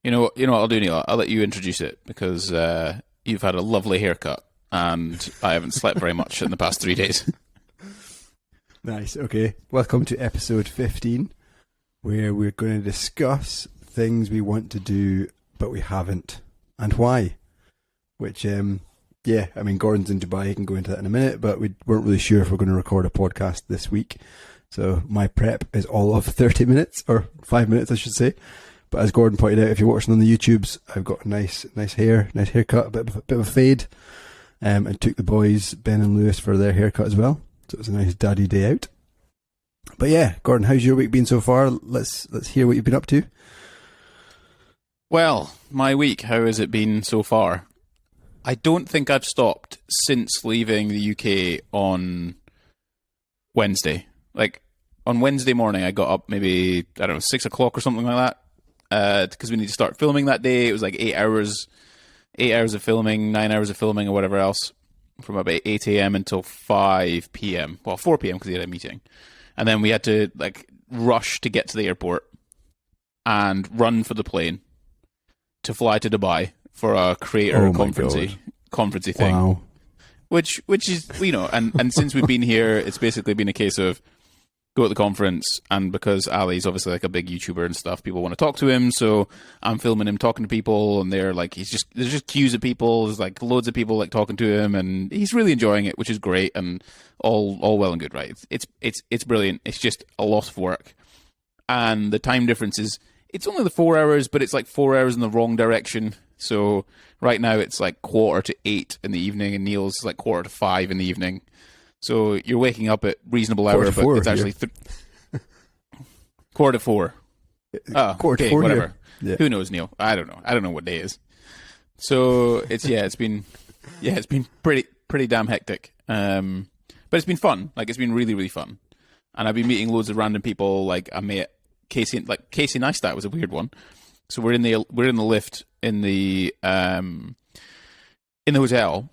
You know what I'll do, Neil? I'll let you introduce it because you've had a lovely haircut and I haven't slept very much in the past 3 days. Nice. Okay. Welcome to episode 15, where we're going to discuss things we want to do but we haven't, and why. Which, Gordon's in Dubai. He can go into that in a minute, but we weren't really sure if we're going to record a podcast this week. So my prep is all of 30 minutes, or 5 minutes, I should say. But as Gordon pointed out, if you're watching on the YouTubes, I've got a nice haircut, a bit of a fade, and took the boys, Ben and Lewis, for their haircut as well. So it was a nice daddy day out. But yeah, Gordon, how's your week been so far? Let's hear what you've been up to. Well, my week, how has it been so far? I don't think I've stopped since leaving the UK on Wednesday. Like, on Wednesday morning, I got up maybe, 6 o'clock or something like that. Because we need to start filming that day. It was like 8 hours of filming, 9 hours of filming, or whatever else, from about 8 a.m. until 5 p.m. Well, 4 p.m. because we had a meeting. And then we had to rush to get to the airport and run for the plane to fly to Dubai for a creator conferencey thing. Wow. Which is, and since we've been here, it's basically been a case of go at the conference, and because Ali's obviously like a big YouTuber and stuff, people want to talk to him, so I'm filming him talking to people, and there's just queues of people, there's like loads of people like talking to him, and he's really enjoying it, which is great, and all well and good, right? It's brilliant. It's just a lot of work, and the time difference is, it's only the 4 hours, but it's like 4 hours in the wrong direction. So right now it's like 7:45 in the evening, and Neil's like 5:45 in the evening. So you're waking up at reasonable hour, but it's actually 4:45. Oh, okay, whatever. Yeah. Who knows, Neil? I don't know. I don't know what day it is. So it's been pretty damn hectic. But it's been fun. Like, it's been really, really fun. And I've been meeting loads of random people. Like, I met Casey Neistat was a weird one. So we're in the lift in the hotel,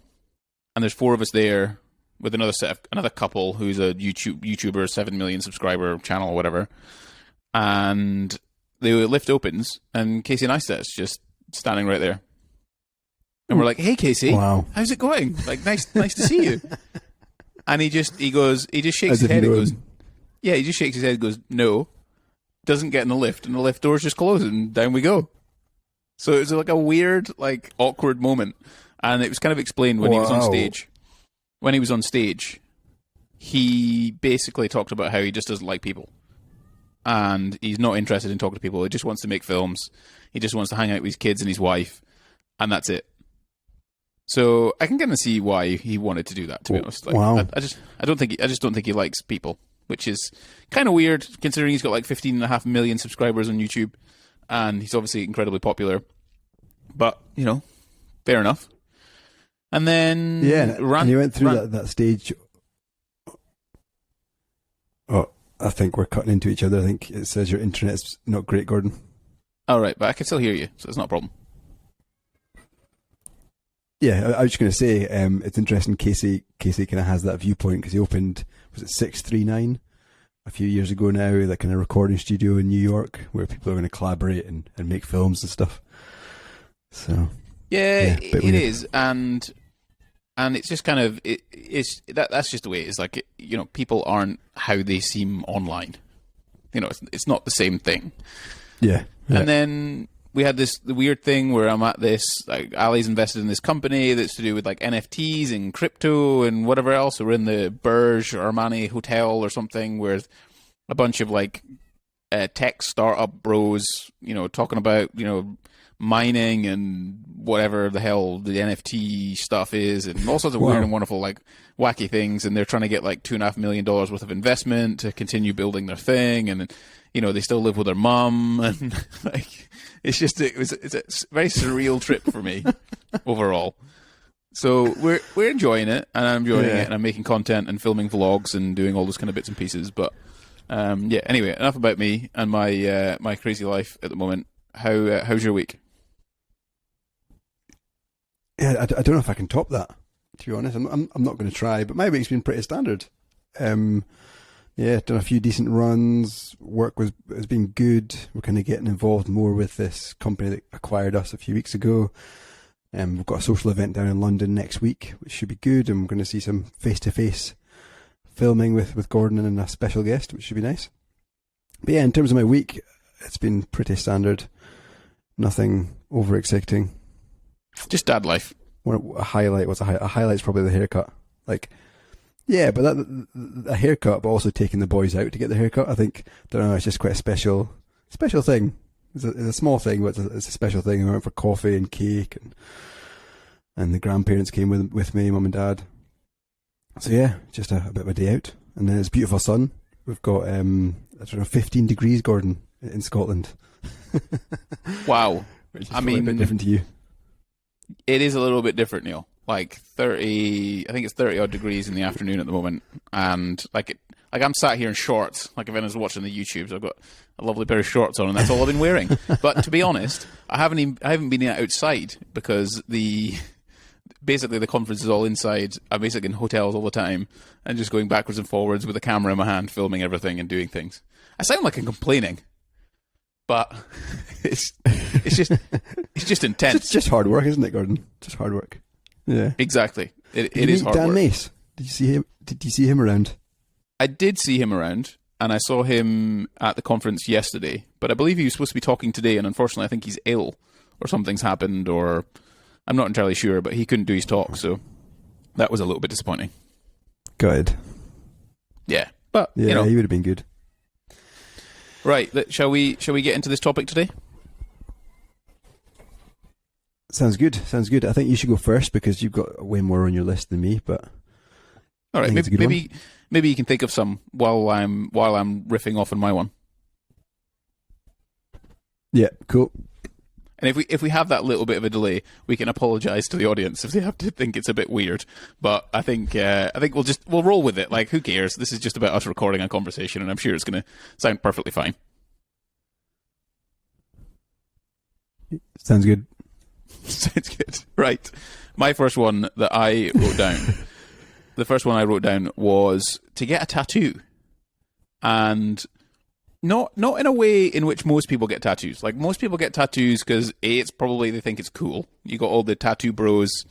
and there's 4 of us there, with another couple who's a YouTuber, 7 million subscriber channel or whatever. And the lift opens, and Casey Neistat's just standing right there. And we're like, "Hey, Casey, wow, how's it going? Like, nice to see you." And he just shakes his head and goes, "Yeah," he just shakes his head and goes, "No." Doesn't get in the lift, and the lift doors just close, and down we go. So it was like a weird, like, awkward moment. And it was kind of explained when he was on stage. When he was on stage, he basically talked about how he just doesn't like people. And he's not interested in talking to people. He just wants to make films. He just wants to hang out with his kids and his wife. And that's it. So I can kind of see why he wanted to do that, to be honest. Like, wow. I just don't think he likes people, which is kind of weird considering he's got like 15.5 million subscribers on YouTube. And he's obviously incredibly popular. But, fair enough. And then... Yeah, and you went through that stage... Oh, I think we're cutting into each other. I think it says your internet's not great, Gordon. All right, but I can still hear you, so it's not a problem. Yeah, I was just going to say, it's interesting, Casey kind of has that viewpoint, because he opened, was it 639? A few years ago now, like in a recording studio in New York, where people are going to collaborate and make films and stuff. So... Yeah, it is, and it's just kind of that's just the way it is. Like, people aren't how they seem online. It's not the same thing. Yeah. And then we had the weird thing where I'm at this, like, Ali's invested in this company that's to do with like NFTs and crypto and whatever else. So we're in the Burj Armani hotel or something with a bunch of like tech startup bros, talking about mining and whatever the hell the NFT stuff is, and all sorts of weird and wonderful, like, wacky things. And they're trying to get like $2.5 million worth of investment to continue building their thing. And they still live with their mum, and like, it's a very surreal trip for me overall. So we're enjoying it, and I'm enjoying it, and I'm making content and filming vlogs and doing all those kind of bits and pieces. But anyway, enough about me and my crazy life at the moment. How's your week? Yeah, I don't know if I can top that, to be honest. I'm not going to try, but my week's been pretty standard. Yeah, done a few decent runs. Work has been good. We're kind of getting involved more with this company that acquired us a few weeks ago. We've got a social event down in London next week, which should be good. And we're going to see some face-to-face filming with Gordon and a special guest, which should be nice. But yeah, in terms of my week, it's been pretty standard. Nothing over-exciting. Just dad life. A highlight? What's a highlight? A highlight's probably the haircut. Yeah, but a haircut, but also taking the boys out to get the haircut. I think, don't know, it's just quite a special thing. It's a small thing, but it's a special thing. I went for coffee and cake, and the grandparents came with me, mum and dad. So yeah, just a bit of a day out. And then it's beautiful sun. We've got, 15 degrees, Gordon, in Scotland. Wow. I mean, a bit different to you. It is a little bit different, Neil. Like 30, I think it's 30 odd degrees in the afternoon at the moment, and I'm sat here in shorts. Like if anyone's watching the YouTubes, I've got a lovely pair of shorts on, and that's all I've been wearing. But to be honest, I haven't been outside because basically the conference is all inside. I'm basically in hotels all the time and just going backwards and forwards with a camera in my hand, filming everything and doing things. I sound like I'm complaining, but it's just intense. It's just hard work, isn't it, Gordon? Just hard work. Yeah, exactly. It is hard Dan work. Mace. Did you see him around? I did see him around, and I saw him at the conference yesterday. But I believe he was supposed to be talking today, and unfortunately, I think he's ill, or something's happened, or I'm not entirely sure. But he couldn't do his talk, so that was a little bit disappointing. Good. Yeah, but yeah, he would have been good. Right, shall we get into this topic today? Sounds good. I think you should go first because you've got way more on your list than me. But all right, maybe you can think of some while I'm riffing off on my one. Yeah, cool. And if we have that little bit of a delay, we can apologise to the audience if they have to think it's a bit weird. But I think we'll roll with it. Like, who cares? This is just about us recording a conversation, and I'm sure it's going to sound perfectly fine. Sounds good. Sounds good. Right. My first one that I wrote down, the first one I wrote down was to get a tattoo. And not in a way in which most people get tattoos. Like, most people get tattoos because, it's probably they think it's cool. You got all the tattoo bros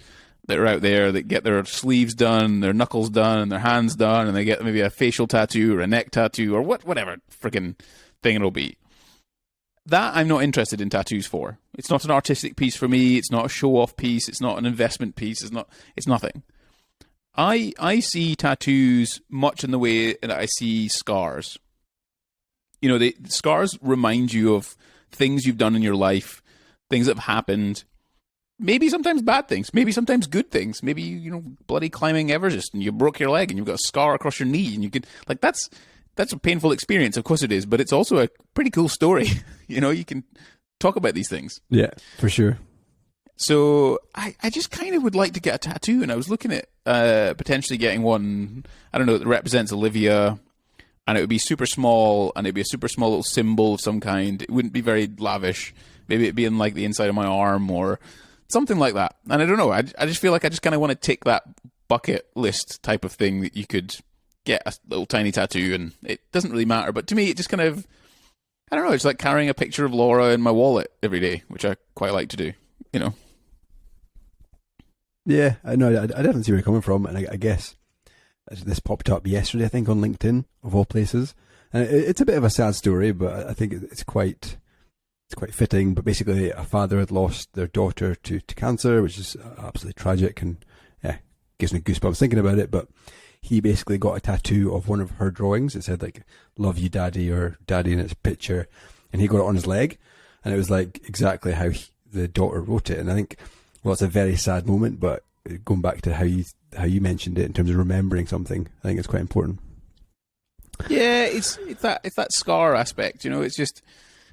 that are out there that get their sleeves done, their knuckles done, and their hands done, and they get maybe a facial tattoo or a neck tattoo or whatever freaking thing it'll be. That I'm not interested in tattoos for. It's not an artistic piece for me. It's not a show-off piece. It's not an investment piece. It's nothing. I see tattoos much in the way that I see scars. You know, the scars remind you of things you've done in your life, things that have happened. Maybe sometimes bad things. Maybe sometimes good things. Maybe, bloody climbing Everest and you broke your leg and you've got a scar across your knee and you could, like, that's a painful experience. Of course it is, but it's also a pretty cool story. You can talk about these things. Yeah, for sure. So I just kind of would like to get a tattoo, and I was looking at potentially getting one, I don't know, that represents Olivia, and it would be super small, and it'd be a super small little symbol of some kind. It wouldn't be very lavish. Maybe it'd be in like the inside of my arm or something like that. And I don't know. I just feel like I just kind of want to tick that bucket list type of thing that you could get a little tiny tattoo, and it doesn't really matter. But to me, it just kind of, I don't know, it's like carrying a picture of Laura in my wallet every day, which I quite like to do, Yeah, I know. I definitely see where you're coming from, and I guess this popped up yesterday, I think, on LinkedIn, of all places. And it's a bit of a sad story, but I think it's quite fitting. But basically, a father had lost their daughter to cancer, which is absolutely tragic, and yeah, gives me goosebumps thinking about it. But he basically got a tattoo of one of her drawings. It said like "Love you, Daddy" or "Daddy" in its picture, and he got it on his leg, and it was like exactly how the daughter wrote it. And I think, well, it's a very sad moment, but going back to how you mentioned it in terms of remembering something, I think it's quite important. Yeah, it's that scar aspect, It's just,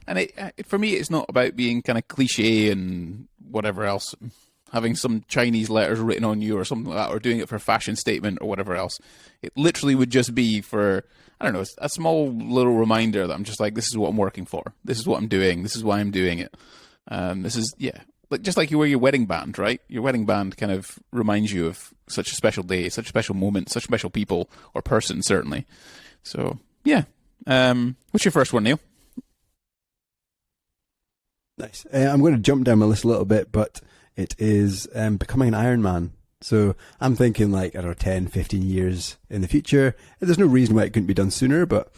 and for me, it's not about being kind of cliche and whatever else, having some Chinese letters written on you or something like that, or doing it for a fashion statement or whatever else. It literally would just be for, I don't know, a small little reminder that I'm just like, this is what I'm working for. This is what I'm doing. This is why I'm doing it. This is, yeah. Just like you wear your wedding band, right? Your wedding band kind of reminds you of such a special day, such a special moment, such special people or person, certainly. So Yeah. What's your first one, Neil? Nice. I'm going to jump down my list a little bit, but it is becoming an Ironman. So I'm thinking like, I don't know, 10, 15 years in the future. There's no reason why it couldn't be done sooner, but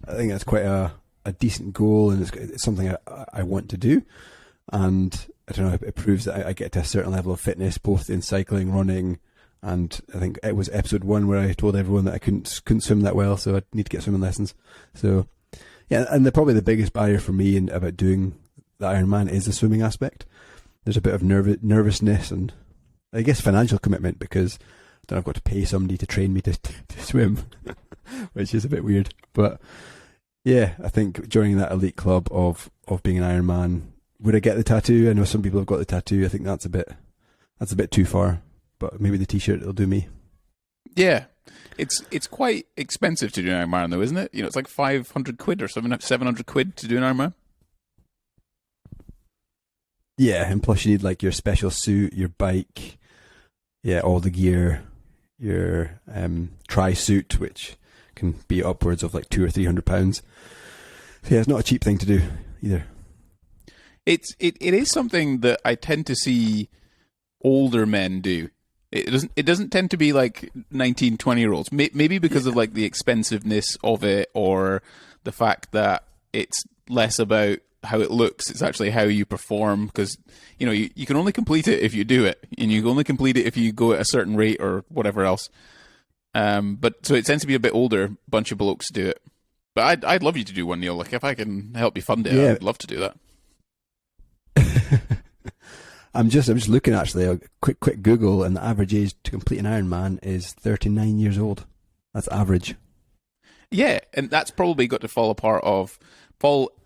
I think that's quite a decent goal, and it's something I want to do. And I don't know, it proves that I get to a certain level of fitness, both in cycling, running, and I think it was episode 1 where I told everyone that I couldn't swim that well, so I need to get swimming lessons. So yeah, and probably the biggest barrier for me about doing the Ironman is the swimming aspect. There's a bit of nervousness and I guess financial commitment, because then I've got to pay somebody to train me to swim, which is a bit weird. But yeah, I think joining that elite club of being an Ironman, would I get the tattoo? I know some people have got the tattoo. I think that's a bit too far, but maybe the t-shirt will do me. Yeah. It's quite expensive to do an Ironman though, isn't it? You know, it's like 500 quid or something, 700 quid to do an Ironman. Yeah, and plus you need like your special suit, your bike, all the gear, your tri-suit, which can be upwards of like £200 or £300. So yeah, it's not a cheap thing to do either. It is something that I tend to see older men do. It doesn't tend to be like 19, 20-year-olds. Maybe because of like the expensiveness of it, or the fact that it's less about how it looks, it's actually how you perform, because you know you can only complete it if you do it, and you can only complete it if you go at a certain rate or whatever else. But so it tends to be a bit older bunch of blokes do it. But I'd love you to do one, Neil. Like if I can help you fund it, yeah. I'd love to do that. I'm just looking actually, a quick Google, and the average age to complete an Ironman is 39 years old. That's average. Yeah, and that's probably got to fall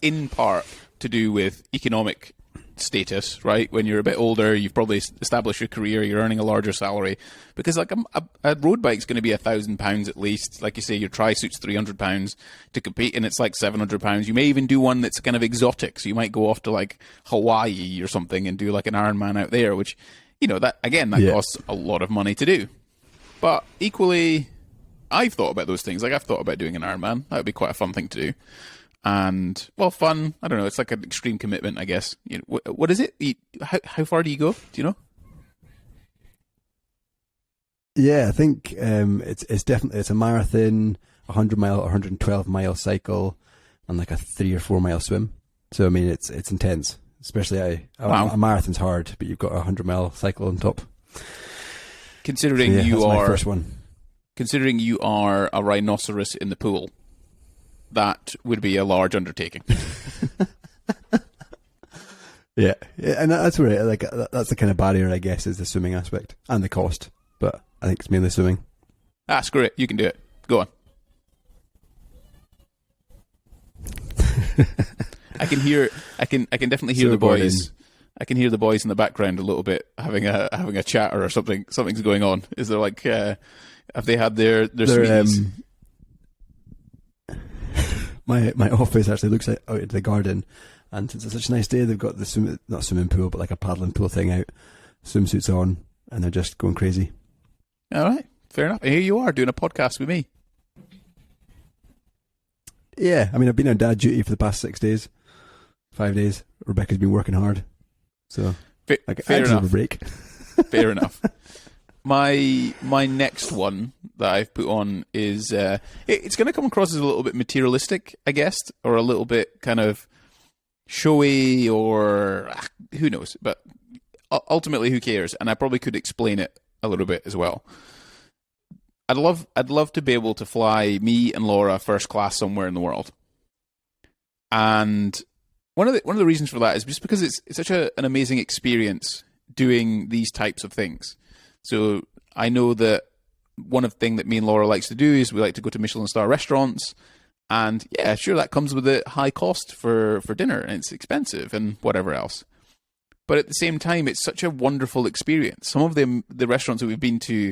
in part to do with economic status, right? When you're a bit older, you've probably established your career, you're earning a larger salary, because like a road bike's going to be £1,000 at least. Like you say, your tri-suit's £300 to compete, and it's like £700. You may even do one that's kind of exotic, so you might go off to like Hawaii or something and do like an Ironman out there, which, you know, that costs a lot of money to do. But equally, I've thought about those things. Like I've thought about doing an Ironman. That would be quite a fun thing to do. And, well, fun. I don't know. It's like an extreme commitment, I guess. You know, what is it? How far do you go? Do you know? Yeah, I think it's definitely a marathon, 100-mile, 112-mile cycle, and like a 3 or 4 mile swim. So I mean, it's intense. Especially a marathon's hard, but you've got a 100-mile cycle on top. Considering that's my first one. Considering you are a rhinoceros in the pool, that would be a large undertaking. Yeah, and that's where that's the kind of barrier, I guess, is the swimming aspect and the cost. But I think it's mainly swimming. Screw it, you can do it. Go on. I can definitely hear the boys. I can hear the boys in the background a little bit having a chat or something. Something's going on. Is there like have they had their sweeties? My office actually looks out into the garden, and since it's such a nice day, they've got the not swimming pool, but like a paddling pool thing out, swimsuits on, and they're just going crazy. All right, fair enough. And here you are doing a podcast with me. Yeah, I mean, I've been on dad duty for the past 5 days. Rebecca's been working hard, so fair enough. A break. Fair enough. My next one that I've put on is it's going to come across as a little bit materialistic, I guess, or a little bit kind of showy, or who knows. But ultimately, who cares? And I probably could explain it a little bit as well. I'd love to be able to fly me and Laura first class somewhere in the world. And one of the reasons for that is just because it's such an amazing experience doing these types of things. So I know that one of the things that me and Laura likes to do is we like to go to Michelin star restaurants, and yeah, sure, that comes with a high cost for dinner, and it's expensive and whatever else. But at the same time, it's such a wonderful experience. Some of the restaurants that we've been to,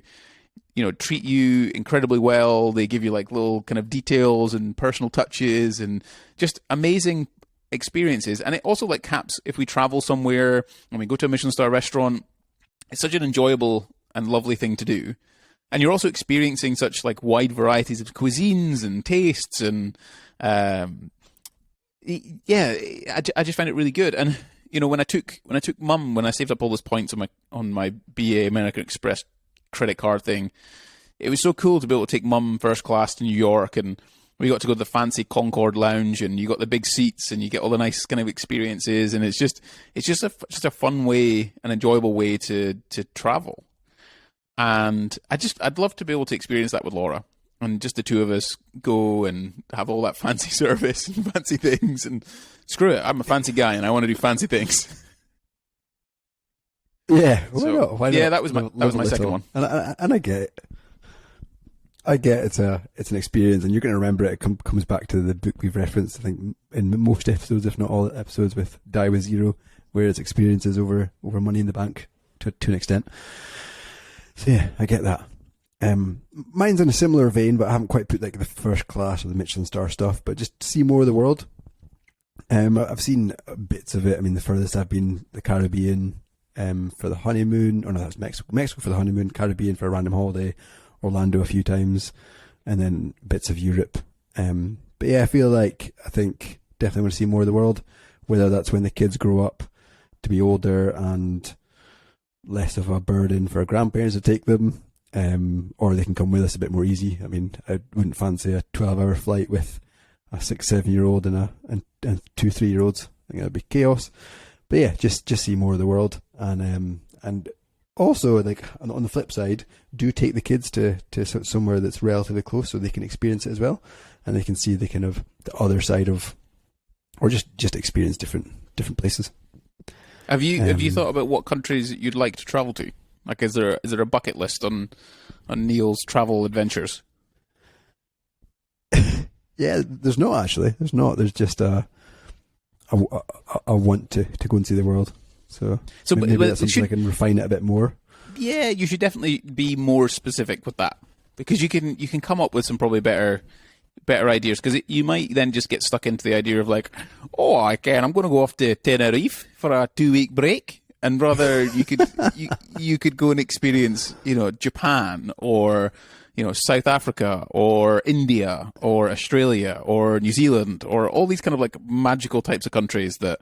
you know, treat you incredibly well. They give you like little kind of details and personal touches and just amazing experiences. And it also like caps if we travel somewhere and we go to a Michelin star restaurant. It's such an enjoyable and lovely thing to do. and you're also experiencing such like wide varieties of cuisines and tastes, and yeah, I just find it really good. And when I took Mum, when I saved up all those points on my BA American Express credit card thing, it was so cool to be able to take Mum first class to New York, and we got to go to the fancy Concord Lounge, and you got the big seats, and you get all the nice kind of experiences, and it's just a fun way, an enjoyable way to travel. And I'd love to be able to experience that with Laura, and just the two of us go and have all that fancy service and fancy things, and screw it, I'm a fancy guy and I want to do fancy things. Yeah, why not? Yeah, that was my second one, and I get it. I get it's an experience, and you're going to remember it. It comes back to the book we've referenced, I think, in most episodes, if not all episodes, with Die With Zero, where it's experiences over money in the bank to an extent. So yeah, I get that. Mine's in a similar vein, but I haven't quite put like the first class or the Michelin star stuff, but just see more of the world. I've seen bits of it. I mean, the furthest I've been, the Caribbean for the honeymoon, or no, that's Mexico for the honeymoon, Caribbean for a random holiday, Orlando a few times, and then bits of Europe. But yeah, I think definitely want to see more of the world, whether that's when the kids grow up to be older and less of a burden for our grandparents to take them, or they can come with us a bit more easy. I mean, I wouldn't fancy a 12-hour flight with a 6-7-year-old and 2-3-year-olds. I think that'd be chaos. But yeah, just see more of the world, and also, like, on the flip side, do take the kids to somewhere that's relatively close so they can experience it as well, and they can see the kind of the other side of, or just experience different places. Have you thought about what countries you'd like to travel to? Like, is there a bucket list on Neil's travel adventures? Yeah, there's not actually. There's not. There's just I want to go and see the world. So maybe that's something I can refine it a bit more. Yeah, you should definitely be more specific with that, because you can come up with some probably better ideas, because you might then just get stuck into the idea of like, oh, I'm going to go off to Tenerife for a 2-week break, and rather you could go and experience Japan, or South Africa, or India, or Australia, or New Zealand, or all these kind of like magical types of countries that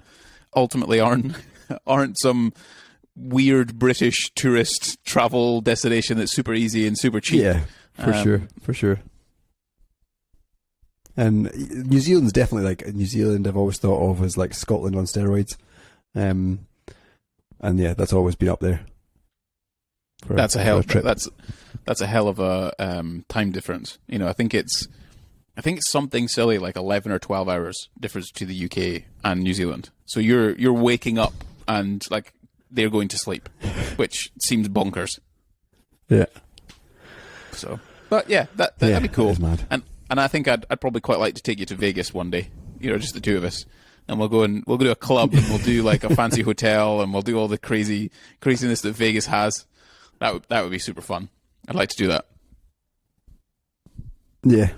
ultimately aren't some weird British tourist travel destination that's super easy and super cheap. Yeah, for sure. And New Zealand's definitely like, New Zealand I've always thought of as like Scotland on steroids. And yeah, that's always been up there. That's a hell of a time difference. I think it's something silly like 11 or 12 hours difference to the UK and New Zealand. So you're waking up and like they're going to sleep, which seems bonkers. Yeah. So, but yeah, that'd be cool. That is mad. And I think I'd probably quite like to take you to Vegas one day. Just the two of us, and we'll go to a club, and we'll do like a fancy hotel, and we'll do all the craziness that Vegas has. That would be super fun. I'd like to do that. Yeah.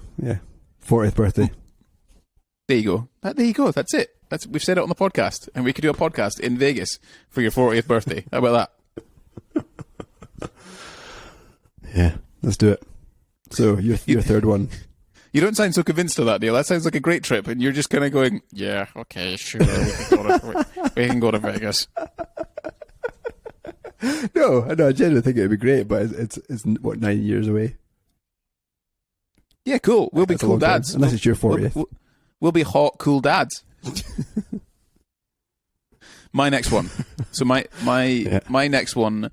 40th birthday. There you go. That's it. We've said it on the podcast, and we could do a podcast in Vegas for your 40th birthday. How about that? Yeah, let's do it. So your third one. You don't sound so convinced of that, Neil. That sounds like a great trip, and you're just kind of going, yeah, okay, sure, we can go to Vegas. No, I genuinely think it'd be great, but it's what, 9 years away. Yeah, cool. We'll be cool dads. Unless it's your 40th. We'll be hot, cool dads. My next one. So my next one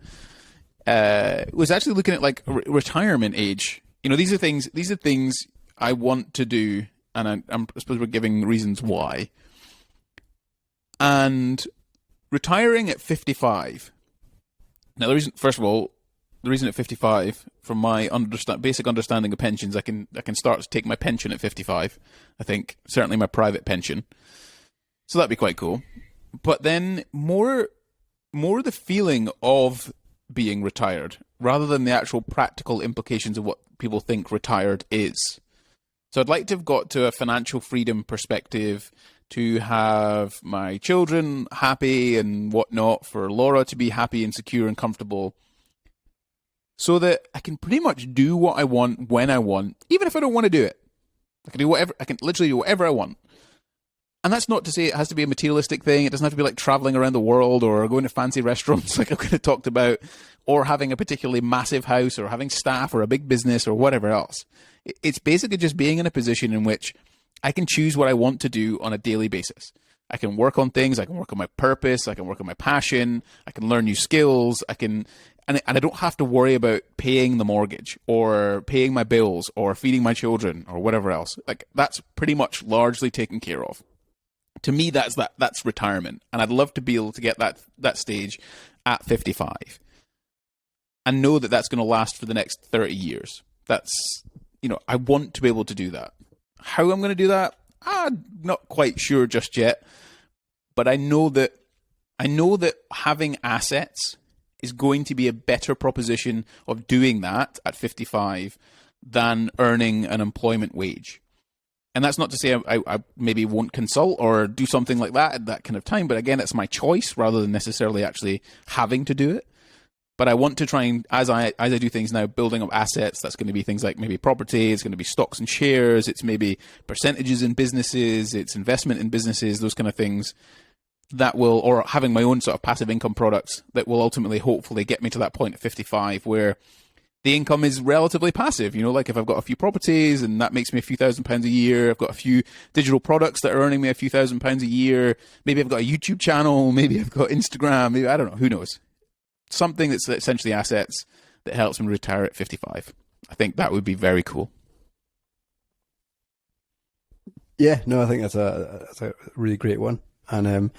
was actually looking at like retirement age. These are things I want to do, and I suppose we're giving reasons why. And retiring at 55. Now, the reason at 55, from my basic understanding of pensions, I can start to take my pension at 55. I think certainly my private pension, so that'd be quite cool. But then more the feeling of being retired, rather than the actual practical implications of what people think retired is. So I'd like to have got to a financial freedom perspective, to have my children happy and whatnot, for Laura to be happy and secure and comfortable, so that I can pretty much do what I want when I want, even if I don't want to do it. I can do whatever. I can literally do whatever I want. And that's not to say it has to be a materialistic thing. It doesn't have to be like traveling around the world or going to fancy restaurants like I've kind of talked about, or having a particularly massive house or having staff or a big business or whatever else. It's basically just being in a position in which I can choose what I want to do on a daily basis. I can work on things. I can work on my purpose. I can work on my passion. I can learn new skills. And I don't have to worry about paying the mortgage or paying my bills or feeding my children or whatever else. Like, that's pretty much largely taken care of. To me, that's retirement. And I'd love to be able to get that stage at 55 and know that that's going to last for the next 30 years. That's, I want to be able to do that. How I'm going to do that, I'm not quite sure just yet. But I know that having assets is going to be a better proposition of doing that at 55 than earning an employment wage. And that's not to say I maybe won't consult or do something like that at that kind of time. But again, it's my choice rather than necessarily actually having to do it. But I want to try and, as I do things now, building up assets. That's going to be things like maybe property. It's going to be stocks and shares. It's maybe percentages in businesses. It's investment in businesses, those kind of things. That will, or having my own sort of passive income products that will ultimately, hopefully, get me to that point at 55 where the income is relatively passive. Like if I've got a few properties and that makes me a few £1,000s a year, I've got a few digital products that are earning me a few £1,000s a year. Maybe I've got a YouTube channel. Maybe I've got Instagram. Maybe, I don't know. Who knows? Something that's essentially assets that helps me retire at 55. I think that would be very cool. Yeah, no, I think that's a really great one. And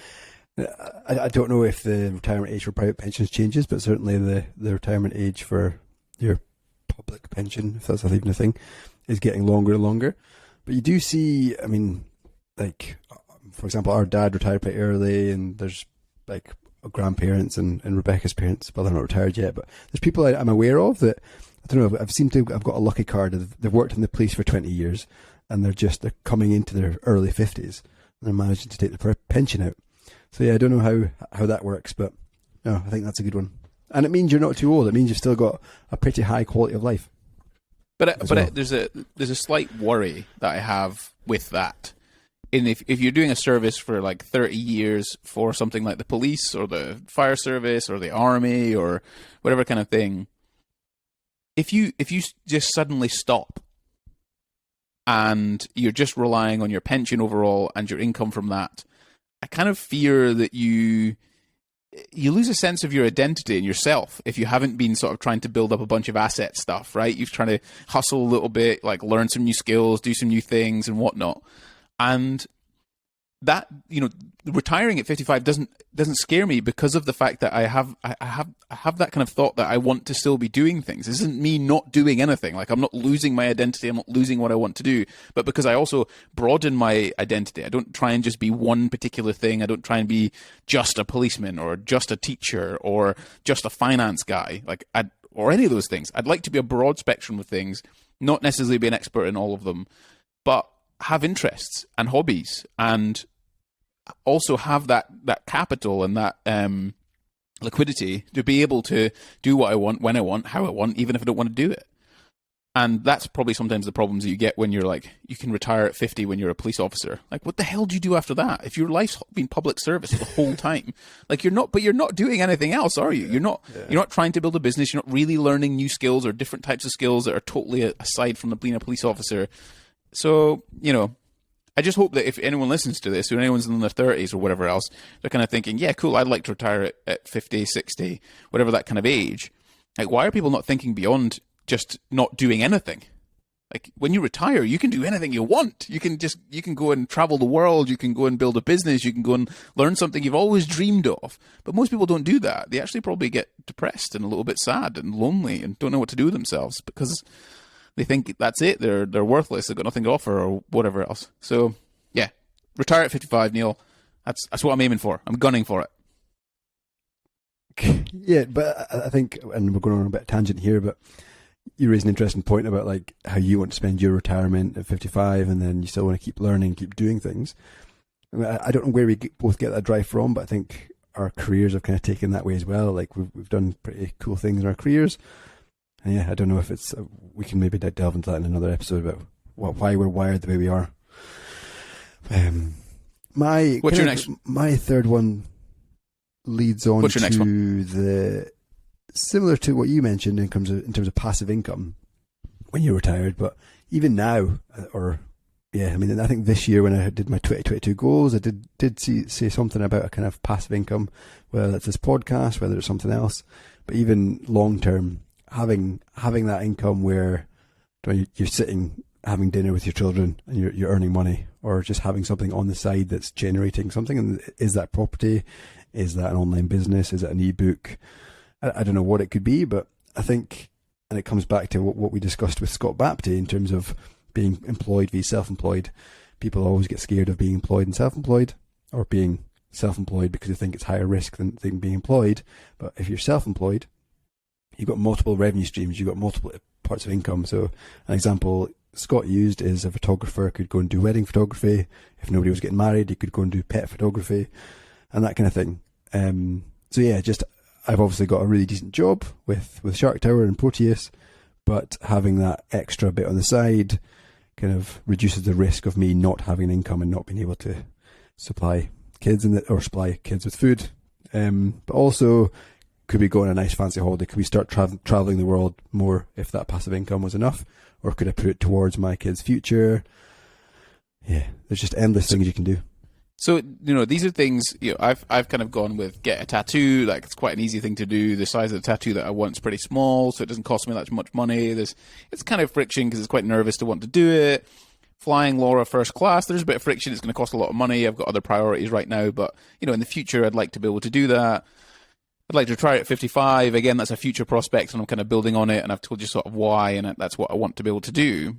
I don't know if the retirement age for private pensions changes, but certainly the retirement age for your public pension, if that's even a thing, is getting longer and longer. But you do see, I mean, like, for example, our dad retired pretty early, and there's like grandparents and Rebecca's parents, well, they're not retired yet, but there's people I'm aware of that, I don't know, I've got a lucky card. They've worked in the police for 20 years, and they're coming into their early 50s. They're managing to take the pension out. So yeah, I don't know how that works, but no, I think that's a good one. And it means you're not too old. It means you've still got a pretty high quality of life. But there's a slight worry that I have with that. And if you're doing a service for like 30 years for something like the police or the fire service or the army or whatever kind of thing, if you just suddenly stop and you're just relying on your pension overall and your income from that, I kind of fear that you lose a sense of your identity and yourself if you haven't been sort of trying to build up a bunch of asset stuff, right? You're trying to hustle a little bit, like learn some new skills, do some new things and whatnot. And that, retiring at 55 doesn't scare me because of the fact that I have that kind of thought that I want to still be doing things. This isn't me not doing anything. Like, I'm not losing my identity. I'm not losing what I want to do. But because I also broaden my identity, I don't try and just be one particular thing. I don't try and be just a policeman or just a teacher or just a finance guy, or any of those things. I'd like to be a broad spectrum of things, not necessarily be an expert in all of them, but have interests and hobbies and also have that capital and that liquidity to be able to do what I want, when I want, how I want, even if I don't want to do it. And that's probably sometimes the problems that you get when you're like, you can retire at 50 when you're a police officer. Like, what the hell do you do after that? If your life's been public service the whole time, like you're not doing anything else, are you? You're not trying to build a business. You're not really learning new skills or different types of skills that are totally aside from being a police officer. So, I just hope that if anyone listens to this, or anyone's in their 30s or whatever else, they're kind of thinking, yeah, cool, I'd like to retire at 50, 60, whatever that kind of age. Like, why are people not thinking beyond just not doing anything? Like, when you retire, you can do anything you want. You can go and travel the world. You can go and build a business. You can go and learn something you've always dreamed of. But most people don't do that. They actually probably get depressed and a little bit sad and lonely and don't know what to do with themselves because they think that's it. They're worthless. They've got nothing to offer or whatever else. So, yeah, retire at 55, Neil. That's what I'm aiming for. I'm gunning for it. Yeah, but I think, and we're going on a bit of tangent here, but you raised an interesting point about like how you want to spend your retirement at 55 and then you still want to keep learning, keep doing things. I mean, I don't know where we both get that drive from, but I think our careers have kind of taken that way as well. Like we've done pretty cool things in our careers. And yeah, I don't know if it's we can maybe delve into that in another episode about why we're wired the way we are. What's your next? My third one leads on What's your next to the similar to what you mentioned in terms of passive income when you're retired, but even now, I mean, I think this year when I did my 2022 goals, I did say something about a kind of passive income, whether it's this podcast, whether it's something else, but even long term, having that income where you're sitting having dinner with your children and you're earning money, or just having something on the side that's generating something. And is that property? Is that an online business? Is it an ebook? I don't know what it could be, but I think, and it comes back to what we discussed with Scott Bapty in terms of being employed versus self-employed. People always get scared of being employed and self-employed, or being self-employed because they think it's higher risk than being employed. But if you're self-employed, you've got multiple revenue streams, you've got multiple parts of income. So an example Scott used is a photographer could go and do wedding photography. If nobody was getting married, he could go and do pet photography and that kind of thing. So yeah, I've obviously got a really decent job with Shark Tower and Proteus, but having that extra bit on the side kind of reduces the risk of me not having an income and not being able to supply kids supply kids with food. But also, could we go on a nice fancy holiday? Could we start traveling the world more if that passive income was enough? Or could I put it towards my kids' future? Yeah, there's just endless things you can do. So, these are things, I've kind of gone with get a tattoo. Like, it's quite an easy thing to do. The size of the tattoo that I want is pretty small, so it doesn't cost me that much money. It's kind of friction because it's quite nervous to want to do it. Flying Laura first class, there's a bit of friction. It's going to cost a lot of money. I've got other priorities right now, but, in the future, I'd like to be able to do that. I'd like to try it at 55. Again, that's a future prospect, and I'm kind of building on it, and I've told you sort of why, and that's what I want to be able to do.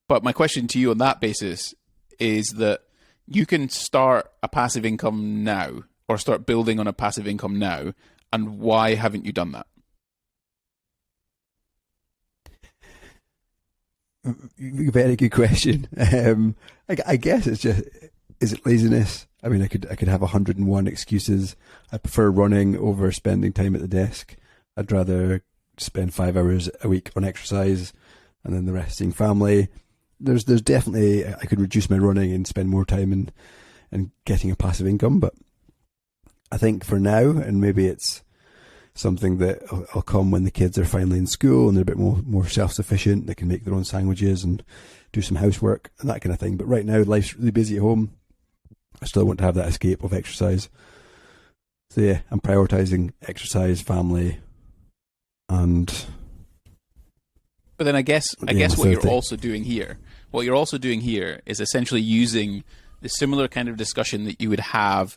But my question to you on that basis is that you can start a passive income now, or start building on a passive income now, and why haven't you done that? Very good question. I guess it's just, is it laziness? I mean, I could have 101 excuses. I prefer running over spending time at the desk. I'd rather spend 5 hours a week on exercise and then the rest seeing family. There's definitely, I could reduce my running and spend more time in getting a passive income. But I think for now, and maybe it's something that will come when the kids are finally in school and they're a bit more self-sufficient, they can make their own sandwiches and do some housework and that kind of thing. But right now, life's really busy at home. I still want to have that escape of exercise. So yeah, I'm prioritizing exercise, family, and... But then I guess what you're also doing here is essentially using the similar kind of discussion that you would have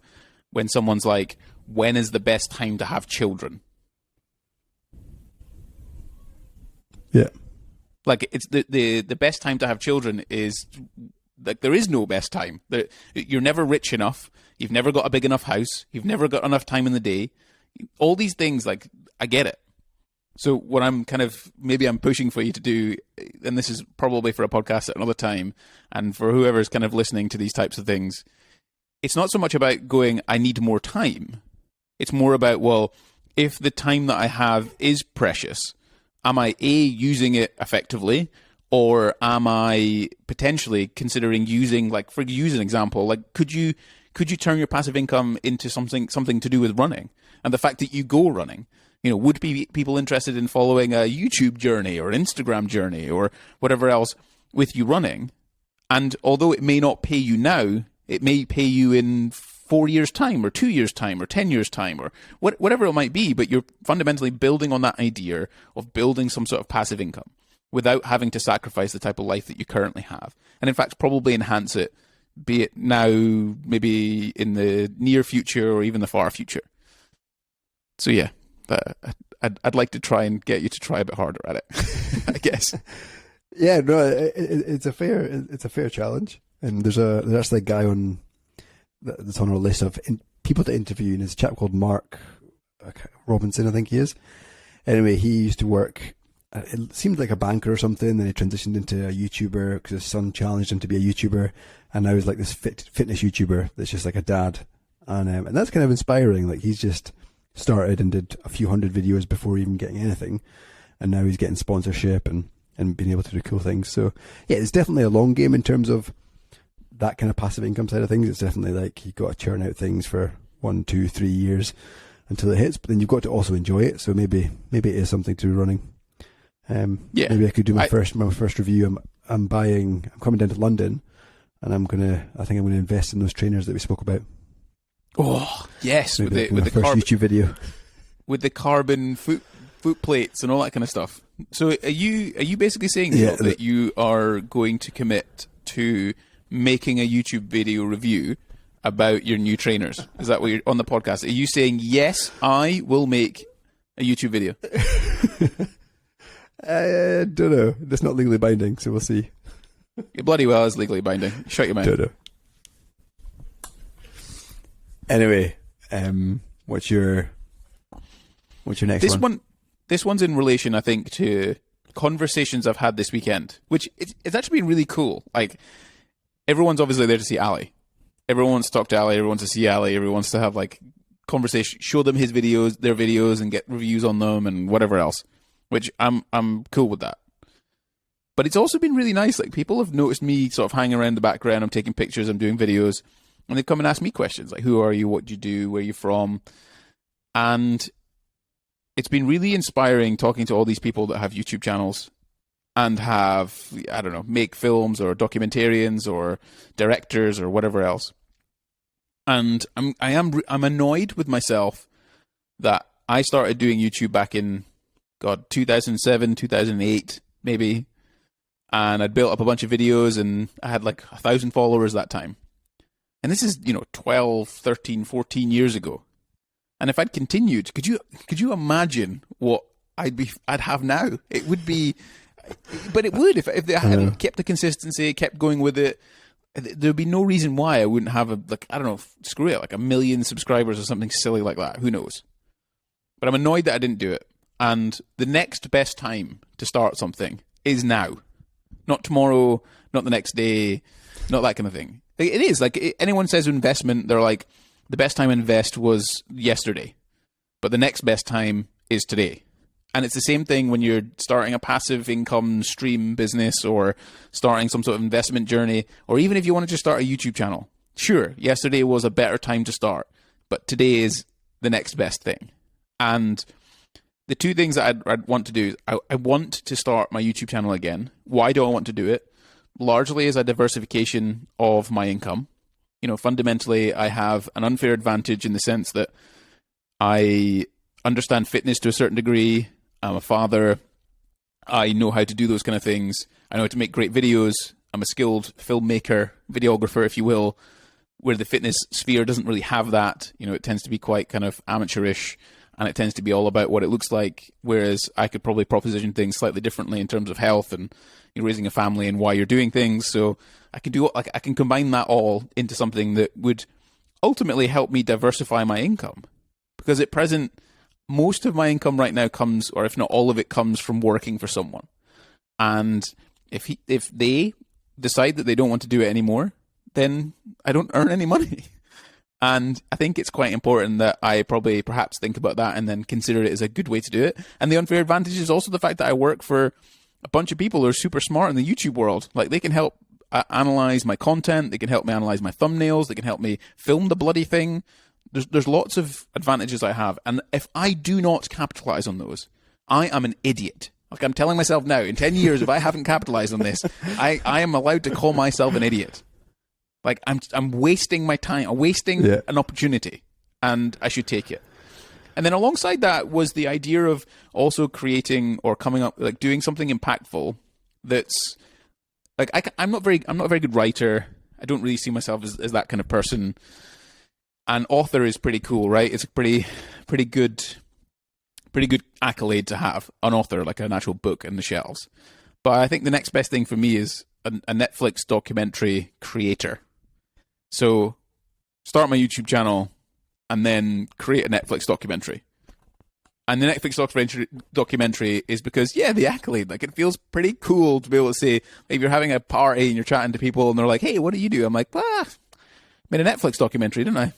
when someone's like, when is the best time to have children? Yeah. Like, it's the best time to have children is... Like, there is no best time. You're never rich enough. You've never got a big enough house. You've never got enough time in the day. All these things, like, I get it. So what I'm maybe I'm pushing for you to do, and this is probably for a podcast at another time, and for whoever's kind of listening to these types of things, it's not so much about going, I need more time. It's more about, well, if the time that I have is precious, am I using it effectively? Or am I potentially considering using, like, for use an example, like, could you turn your passive income into something to do with running? And the fact that you go running, would be people interested in following a YouTube journey or an Instagram journey or whatever else with you running? And although it may not pay you now, it may pay you in 4 years' time or 2 years' time or 10 years' time or whatever it might be, but you're fundamentally building on that idea of building some sort of passive income without having to sacrifice the type of life that you currently have. And in fact, probably enhance it, be it now, maybe in the near future or even the far future. So yeah, I'd like to try and get you to try a bit harder at it, I guess. Yeah, no, it's a fair challenge. And there's actually a guy that's on our list of people to interview, and there's a chap called Mark Robinson, I think he is. Anyway, he used to work... It seemed like a banker or something, then he transitioned into a YouTuber because his son challenged him to be a YouTuber, and now he's like this fitness YouTuber that's just like a dad, and that's kind of inspiring. Like, he's just started and did a few hundred videos before even getting anything, and now he's getting sponsorship and being able to do cool things. So yeah, it's definitely a long game in terms of that kind of passive income side of things. It's definitely like you've got to churn out things for 1, 2, 3 years until it hits, but then you've got to also enjoy it. So maybe it is something to do running. Maybe I could do my first review. I'm coming down to London, and I think I'm gonna invest in those trainers that we spoke about. Oh yes, maybe with the first YouTube video, with the carbon foot plates and all that kind of stuff. So are you basically saying that you are going to commit to making a YouTube video review about your new trainers? Is that what you're on the podcast? Are you saying, yes, I will make a YouTube video? I don't know. That's not legally binding, so we'll see. It bloody well is legally binding. Shut your mouth. Don't know. Anyway, what's your next one? This one's in relation, I think, to conversations I've had this weekend, which it's actually been really cool. Like, everyone's obviously there to see Ali. Everyone wants to talk to Ali. Everyone wants to see Ali. Everyone wants to have like conversation, show them their videos, and get reviews on them and whatever else. Which I'm cool with that. But it's also been really nice. Like, people have noticed me sort of hanging around the background. I'm taking pictures. I'm doing videos, and they come and ask me questions like, "Who are you? What do you do? Where are you from?" And it's been really inspiring talking to all these people that have YouTube channels and have, I don't know, make films or documentarians or directors or whatever else. And I'm annoyed with myself that I started doing YouTube back in 2007, 2008 maybe, and I'd built up a bunch of videos and I had like 1,000 followers that time. And this is 12, 13, 14 years ago. And if I'd continued, could you imagine what I'd have now? It would be, but it would if they had kept the consistency, kept going with it. There'd be no reason why I wouldn't have screw it, like 1 million subscribers or something silly like that. Who knows? But I'm annoyed that I didn't do it. And the next best time to start something is now, not tomorrow, not the next day, not that kind of thing. It is like anyone says investment, they're like, the best time to invest was yesterday, but the next best time is today. And it's the same thing when you're starting a passive income stream business or starting some sort of investment journey, or even if you want to just start a YouTube channel. Sure, yesterday was a better time to start, but today is the next best thing. And the two things that I'd want to do is I want to start my YouTube channel again. Why do I want to do it? Largely as a diversification of my income. Fundamentally, I have an unfair advantage in the sense that I understand fitness to a certain degree. I'm a father. I know how to do those kind of things. I know how to make great videos. I'm a skilled filmmaker, videographer, if you will, where the fitness sphere doesn't really have that. It tends to be quite kind of amateurish, and it tends to be all about what it looks like, whereas I could probably proposition things slightly differently in terms of health and raising a family and why you're doing things. So I can combine that all into something that would ultimately help me diversify my income. Because at present, most of my income right now comes, or if not all of it, comes from working for someone. And if they decide that they don't want to do it anymore, then I don't earn any money. And I think it's quite important that I probably perhaps think about that and then consider it as a good way to do it. And the unfair advantage is also the fact that I work for a bunch of people who are super smart in the YouTube world. Like, they can help analyze my content. They can help me analyze my thumbnails. They can help me film the bloody thing. There's lots of advantages I have. And if I do not capitalize on those, I am an idiot. Like, I'm telling myself now, in 10 years, if I haven't capitalized on this, I am allowed to call myself an idiot. Like, I'm wasting my time. I'm wasting an opportunity, and I should take it. And then alongside that was the idea of also creating or coming up, like, doing something impactful that's like, I'm not a very good writer. I don't really see myself as that kind of person. An author is pretty cool, right? It's a pretty good accolade to have, an author, like an actual book in the shelves. But I think the next best thing for me is a Netflix documentary creator. So start my YouTube channel and then create a Netflix documentary. And the Netflix documentary is because, the accolade. Like, it feels pretty cool to be able to say, if you're having a party and you're chatting to people and they're like, hey, what do you do? I'm like, made a Netflix documentary, didn't I?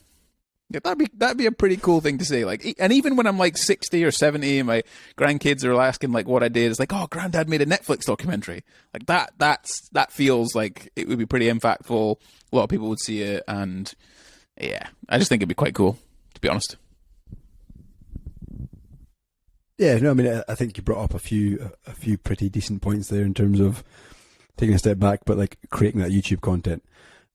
Yeah, that'd be a pretty cool thing to say. Like, and even when I'm like 60 or 70, and my grandkids are asking like what I did, it's like, oh, Granddad made a Netflix documentary. Like that feels like it would be pretty impactful. A lot of people would see it, and yeah, I just think it'd be quite cool, to be honest. Yeah, no, I mean, I think you brought up a few pretty decent points there in terms of taking a step back, but like creating that YouTube content.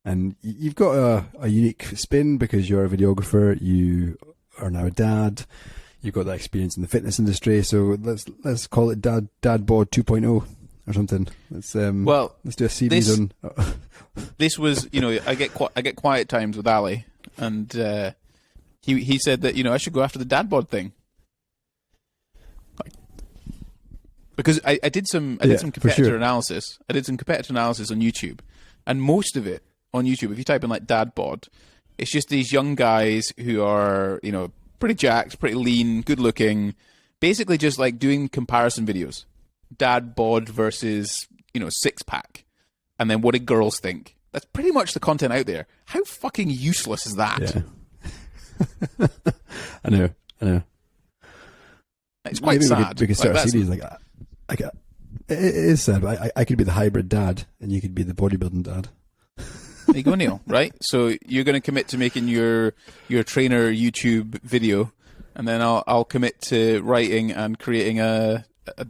And you've got a unique spin because you're a videographer, you are now a dad, you've got that experience in the fitness industry. So let's call it Dad Bod 2.0 or something. Let's do a series on. This was, I get quiet times with Ali, and he said that I should go after the dad bod thing. Because I did some competitor analysis. I did some competitor analysis on YouTube, and most of it on YouTube, if you type in like dad bod, it's just these young guys who are pretty jacked, pretty lean, good looking, basically just like doing comparison videos, dad bod versus six pack, and then what do girls think? That's pretty much the content out there. How fucking useless is that? Yeah. I know. It's quite Maybe sad. We could start a series like that. It is sad, but I could be the hybrid dad, and you could be the bodybuilding dad. There you go, Neil. Right? So you're going to commit to making your trainer YouTube video, and then I'll commit to writing and creating a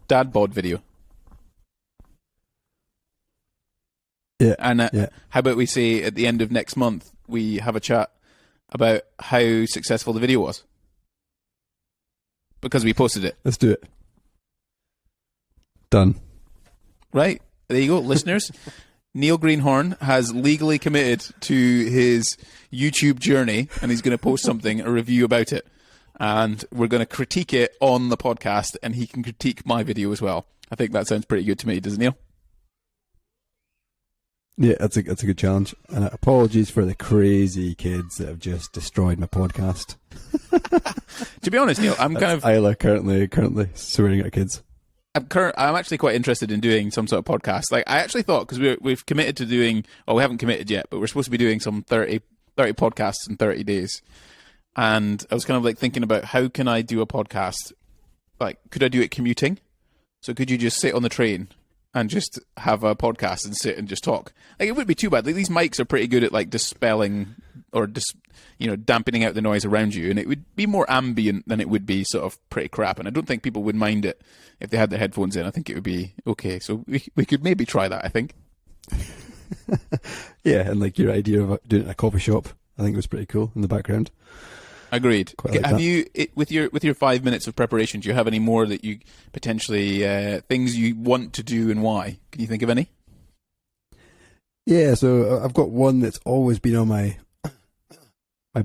dad bod video. Yeah. And how about we say at the end of next month we have a chat about how successful the video was, because we posted it. Let's do it. Done. Right. There you go, listeners. Neil Greenhorn has legally committed to his YouTube journey, and he's going to post something, a review about it. And we're going to critique it on the podcast, and he can critique my video as well. I think that sounds pretty good to me, doesn't Neil? Yeah, that's a good challenge. And apologies for the crazy kids that have just destroyed my podcast. To be honest, Neil, I'm kind of Isla currently swearing at kids. I'm actually quite interested in doing some sort of podcast. Like, I actually thought, because we've committed to doing, we haven't committed yet, but we're supposed to be doing some 30 podcasts in 30 days. And I was kind of like thinking about, how can I do a podcast? Like, could I do it commuting? So could you just sit on the train and just have a podcast and sit and just talk? Like, it wouldn't be too bad. Like, these mics are pretty good at like dispelling or dampening out the noise around you, and it would be more ambient than it would be sort of pretty crap. And I don't think people would mind it if they had their headphones in. I think it would be okay. So we could maybe try that, I think. Yeah, and like your idea of doing it in a coffee shop, I think it was pretty cool in the background. Agreed. Like have you, with your 5 minutes of preparation, do you have any more that you potentially things you want to do and why? Can you think of any? Yeah, so I've got one that's always been on my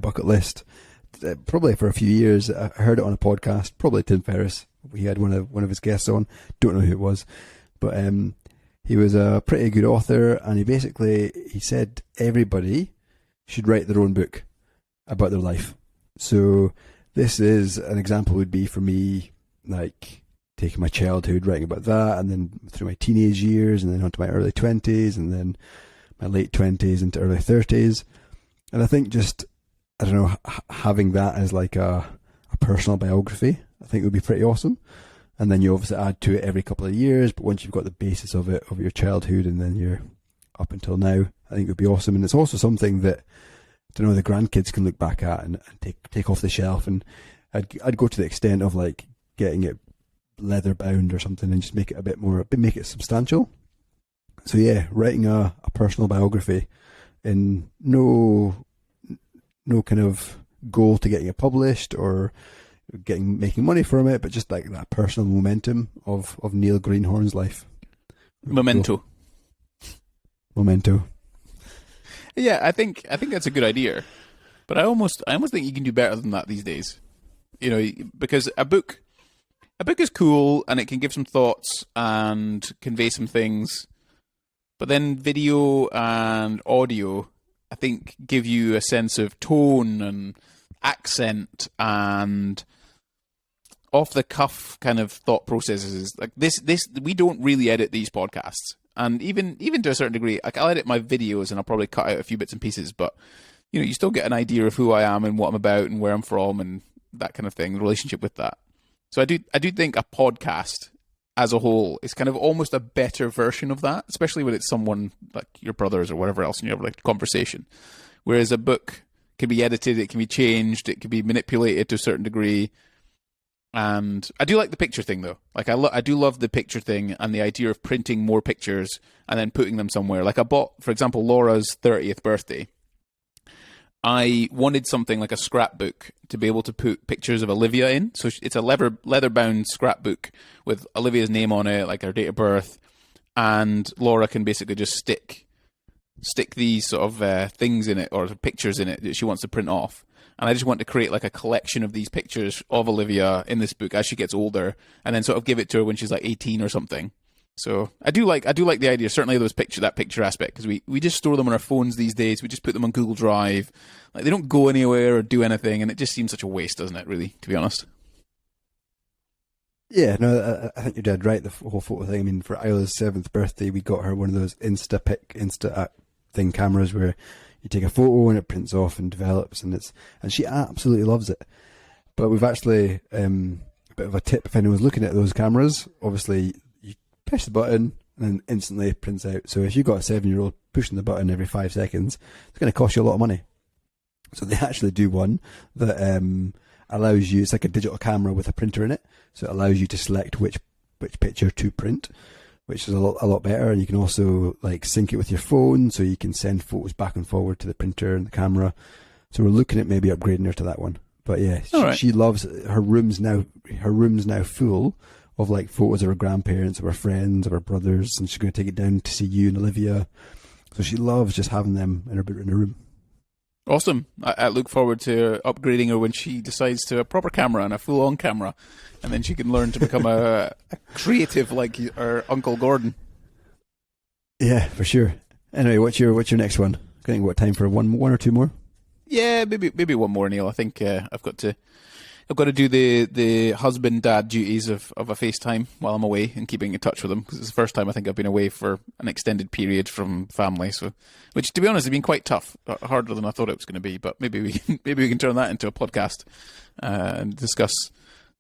bucket list, probably for a few years. I heard it on a podcast, probably Tim Ferriss. He had one of his guests on. Don't know who it was, but he was a pretty good author, and he said everybody should write their own book about their life. So this is an example, would be for me, like taking my childhood, writing about that, and then through my teenage years, and then onto my early 20s, and then my late 20s into early 30s. And I think just, I don't know, having that as like a personal biography, I think would be pretty awesome. And then you obviously add to it every couple of years, but once you've got the basis of it, of your childhood, and then you're up until now, I think it would be awesome. And it's also something that, I don't know, the grandkids can look back at and take off the shelf. And I'd go to the extent of like getting it leather bound or something and just make it substantial. So yeah, writing a personal biography, in no kind of goal to getting it published or making money from it, but just like that personal momentum of Neil Greenhorn's life. Memento. Yeah, I think that's a good idea, but I almost think you can do better than that these days. Because a book is cool and it can give some thoughts and convey some things, but then video and audio, I think, give you a sense of tone and accent and off the cuff kind of thought processes. Like this we don't really edit these podcasts. And even to a certain degree, like I'll edit my videos and I'll probably cut out a few bits and pieces, but you still get an idea of who I am and what I'm about and where I'm from and that kind of thing, the relationship with that. So I do think a podcast as a whole is kind of almost a better version of that, especially when it's someone like your brothers or whatever else and you have like conversation. Whereas a book can be edited, it can be changed, it can be manipulated to a certain degree. And I do like the picture thing though. Like I do love the picture thing and the idea of printing more pictures and then putting them somewhere. Like I bought, for example, Laura's 30th birthday. I wanted something like a scrapbook to be able to put pictures of Olivia in. So it's a leather-bound scrapbook with Olivia's name on it, like her date of birth, and Laura can basically just stick these sort of things in it or pictures in it that she wants to print off. And I just want to create like a collection of these pictures of Olivia in this book as she gets older, and then sort of give it to her when she's like 18 or something. So I do like the idea, certainly that picture aspect, because we just store them on our phones these days. We just put them on Google Drive. Like they don't go anywhere or do anything, and it just seems such a waste, doesn't it? Really, to be honest. Yeah, no, I think you're dead right. The whole photo thing. I mean, for Isla's 7th birthday, we got her one of those Insta thing cameras where you take a photo and it prints off and develops, and she absolutely loves it. But we've actually a bit of a tip if anyone's looking at those cameras. Obviously, press the button and then instantly it prints out. So if you've got a 7-year-old pushing the button every 5 seconds, it's going to cost you a lot of money. So they actually do one that allows you, it's like a digital camera with a printer in it. So it allows you to select which picture to print, which is a lot better. And you can also like sync it with your phone, so you can send photos back and forward to the printer and the camera. So we're looking at maybe upgrading her to that one. But yeah, she loves her room's now full of like photos of her grandparents, of her friends, of her brothers, and she's going to take it down to see you and Olivia. So she loves just having them in her room. Awesome. I look forward to upgrading her when she decides to a proper camera and a full-on camera, and then she can learn to become a creative like her Uncle Gordon. Yeah, for sure. Anyway, what's your next one? I think what time for one or two more? Yeah, maybe one more, Neil. I think I've got to do the husband dad duties of a FaceTime while I'm away and keeping in touch with them, because it's the first time I think I've been away for an extended period from family. So, which to be honest has been quite tough, harder than I thought it was going to be. But maybe we can turn that into a podcast and discuss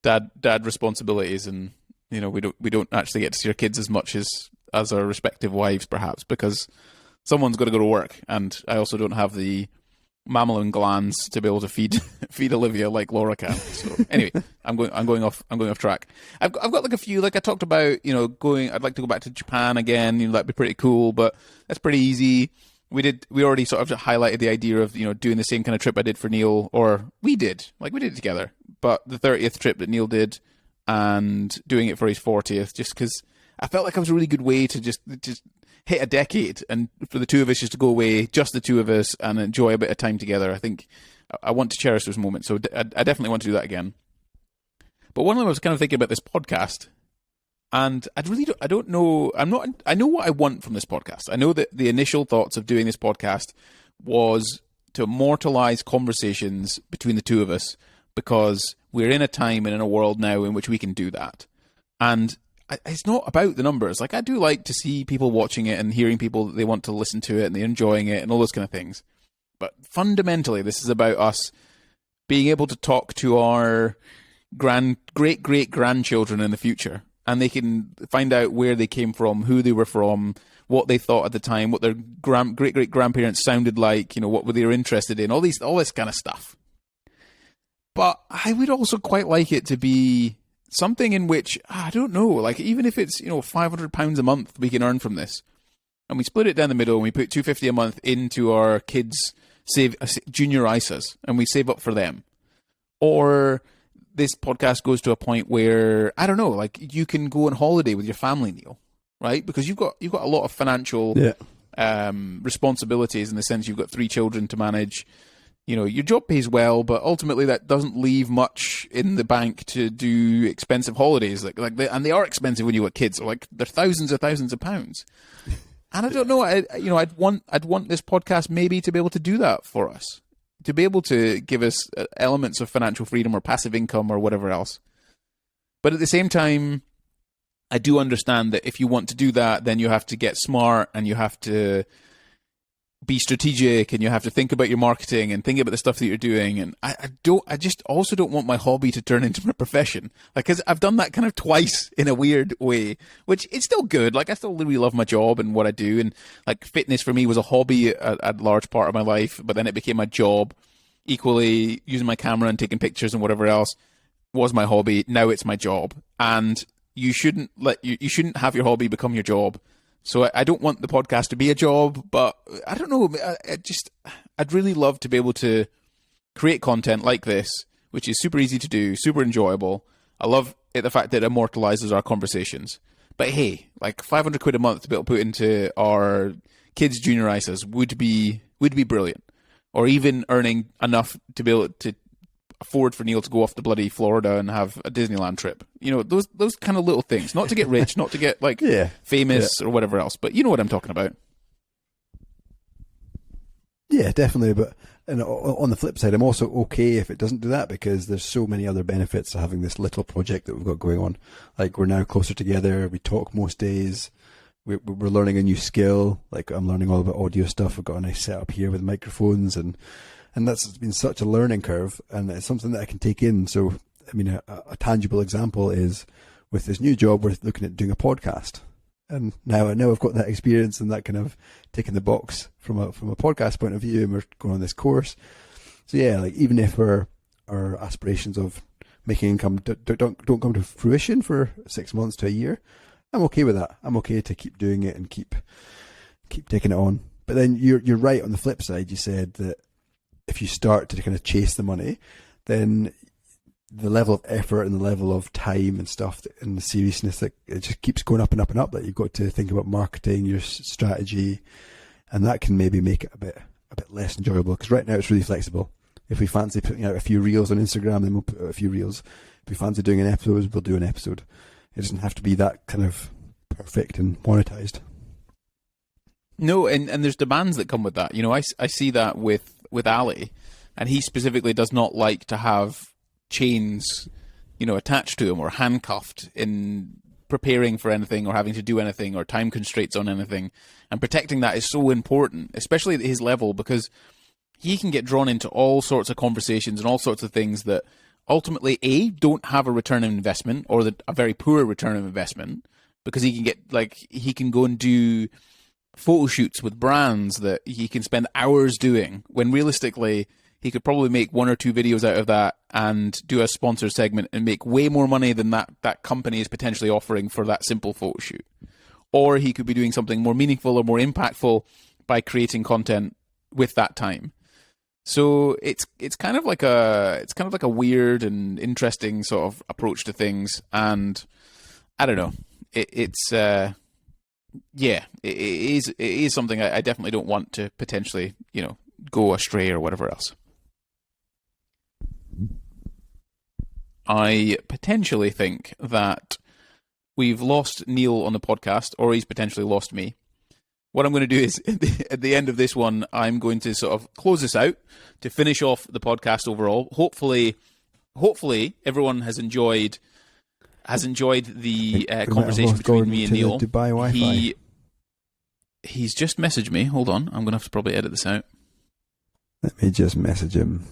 dad responsibilities, and we don't actually get to see our kids as much as our respective wives, perhaps, because someone's got to go to work, and I also don't have the mammalian glands to be able to feed Olivia like Laura can. So anyway, I'm going off track. I've got like a few, like I talked about, I'd like to go back to Japan again. That'd be pretty cool, but that's pretty easy. We already sort of highlighted the idea of doing the same kind of trip I did for Neil, or we did it together. But the 30th trip that Neil did, and doing it for his 40th, just because I felt like it was a really good way to just hit a decade, and for the two of us just to go away, just the two of us, and enjoy a bit of time together. I think I want to cherish those moments, so I definitely want to do that again. But one of them, I was kind of thinking about this podcast, and I don't know. I know what I want from this podcast. I know that the initial thoughts of doing this podcast was to immortalize conversations between the two of us, because we're in a time and in a world now in which we can do that. And it's not about the numbers. Like, I do like to see people watching it and hearing people that they want to listen to it and they're enjoying it and all those kind of things. But fundamentally, this is about us being able to talk to our great-great-grandchildren in the future, and they can find out where they came from, who they were from, what they thought at the time, what their great-great-grandparents sounded like, what they were interested in, all this kind of stuff. But I would also quite like it to be something in which, I don't know, like even if it's, £500 a month we can earn from this, and we split it down the middle and we put $250 a month into our kids' junior ISAs and we save up for them. Or this podcast goes to a point where, I don't know, like you can go on holiday with your family, Neil, right? Because you've got a lot of financial responsibilities, in the sense you've got 3 children to manage. Your job pays well, but ultimately that doesn't leave much in the bank to do expensive holidays. And they are expensive when you got kids. So they're thousands of pounds. And I don't know. I'd want this podcast maybe to be able to do that for us, to be able to give us elements of financial freedom or passive income or whatever else. But at the same time, I do understand that if you want to do that, then you have to get smart and you have to be strategic, and you have to think about your marketing and think about the stuff that you're doing. And I just also don't want my hobby to turn into my profession. Like, 'cause I've done that kind of twice in a weird way, which it's still good. Like, I still really love my job and what I do. And like, fitness for me was a hobby a large part of my life, but then it became my job. Equally, using my camera and taking pictures and whatever else was my hobby. Now it's my job. And you shouldn't you shouldn't have your hobby become your job. So I don't want the podcast to be a job, but I don't know. I'd really love to be able to create content like this, which is super easy to do, super enjoyable. I love the fact that it immortalizes our conversations. But hey, like £500 a month to be able to put into our kids' junior ISAs would be brilliant. Or even earning enough to be able to afford for Neil to go off to bloody Florida and have a Disneyland trip. You know, those kind of little things. Not to get rich, not to get like famous or whatever else, but you know what I'm talking about. Yeah, definitely. But on the flip side, I'm also okay if it doesn't do that, because there's so many other benefits to having this little project that we've got going on. Like, we're now closer together. We talk most days. We're learning a new skill. Like, I'm learning all about audio stuff. I've got a nice setup here with microphones, and that's been such a learning curve, and it's something that I can take in. So, I mean, a tangible example is with this new job, we're looking at doing a podcast. And now I know I've got that experience and that kind of ticking the box from a podcast point of view, and we're going on this course. So yeah, like, even if our aspirations of making income don't come to fruition for 6 months to a year, I'm okay with that. I'm okay to keep doing it and keep taking it on. But then you're right on the flip side. You said that if you start to kind of chase the money, then the level of effort and the level of time and stuff and the seriousness, that it just keeps going up and up and up. That you've got to think about marketing, your strategy, and that can maybe make it a bit less enjoyable. Because right now it's really flexible. If we fancy putting out a few reels on Instagram, then we'll put out a few reels. If we fancy doing an episode, we'll do an episode. It doesn't have to be that kind of perfect and monetized. No, and there's demands that come with that. You know, I see that with Ali, and he specifically does not like to have chains, you know, attached to him or handcuffed in preparing for anything or having to do anything or time constraints on anything. And protecting that is so important, especially at his level, because he can get drawn into all sorts of conversations and all sorts of things that ultimately, A, don't have a return on investment, or a very poor return on investment, because he can go and do photo shoots with brands that he can spend hours doing, when realistically he could probably make 1 or 2 videos out of that and do a sponsor segment and make way more money than that company is potentially offering for that simple photo shoot. Or he could be doing something more meaningful or more impactful by creating content with that time. So it's kind of like a weird and interesting sort of approach to things, and I don't know. It is something I definitely don't want to potentially, you know, go astray or whatever else. I potentially think that we've lost Neil on the podcast, or he's potentially lost me. What I'm going to do is, at the end of this one, I'm going to sort of close this out to finish off the podcast overall. Hopefully everyone has enjoyed the conversation between me and Neil. Dubai Wi-Fi. He's just messaged me. Hold on, I'm going to have to probably edit this out. Let me just message him.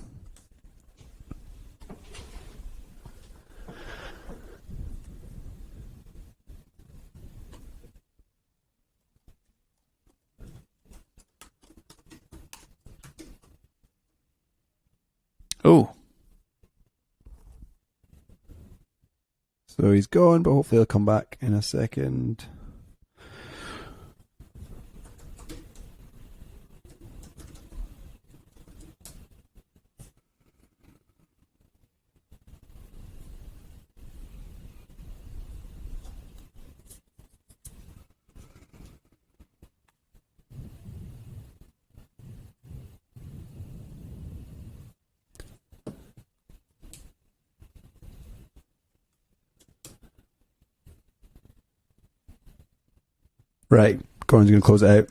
Oh. So he's gone, but hopefully he'll come back in a second. Right, Colin's going to close it out.